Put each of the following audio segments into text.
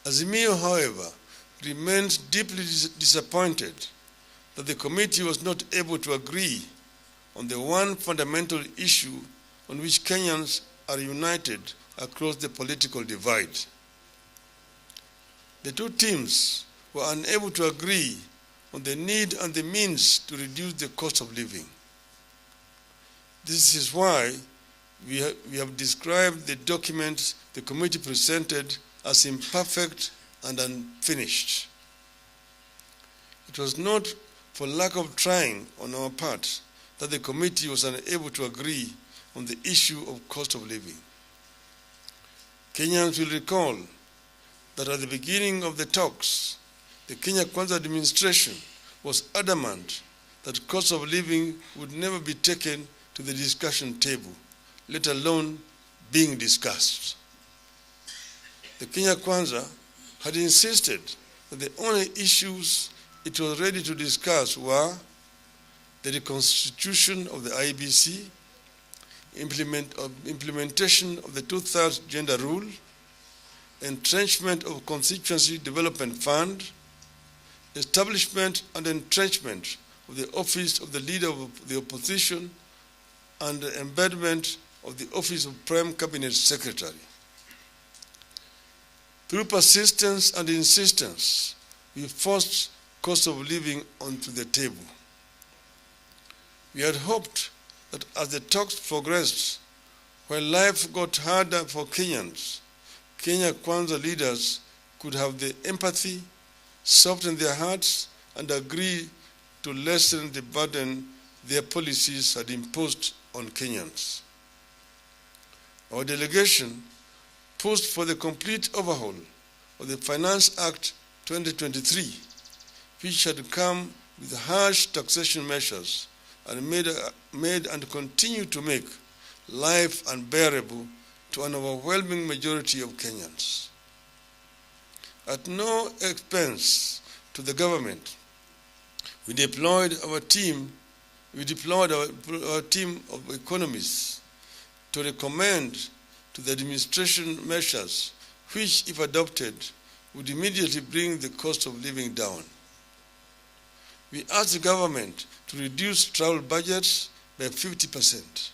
Azimio, however, remains deeply disappointed that the committee was not able to agree on the one fundamental issue on which Kenyans are united across the political divide. The two teams were unable to agree on the need and the means to reduce the cost of living. This is why we have described the document the committee presented as imperfect and unfinished. It was not for lack of trying on our part that the committee was unable to agree on the issue of cost of living. Kenyans will recall that at the beginning of the talks, the Kenya Kwanza administration was adamant that cost of living would never be taken to the discussion table, let alone being discussed. The Kenya Kwanza had insisted that the only issues it was ready to discuss were the reconstitution of the IEBC, implementation of the two-thirds gender rule, entrenchment of Constituency Development Fund, establishment and entrenchment of the office of the Leader of the Opposition, and the embedment of the office of Prime Cabinet Secretary. Through persistence and insistence, we forced cost of living onto the table. We had hoped that as the talks progressed, while life got harder for Kenyans, Kenya Kwanza leaders could have the empathy, soften their hearts, and agree to lessen the burden their policies had imposed on Kenyans. Our delegation pushed for the complete overhaul of the Finance Act 2023, which had come with harsh taxation measures and made and continue to make life unbearable to an overwhelming majority of Kenyans. At no expense to the government, we deployed our team of economists to recommend to the administration measures which, if adopted, would immediately bring the cost of living down. We asked the government to reduce travel budgets by 50%.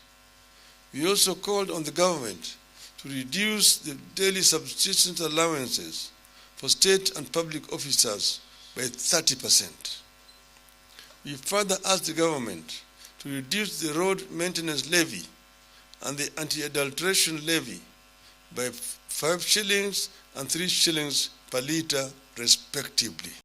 We also called on the government to reduce the daily subsistence allowances for state and public officers by 30%. We further asked the government to reduce the road maintenance levy and the anti-adulteration levy by 5 shillings and 3 shillings per litre respectively.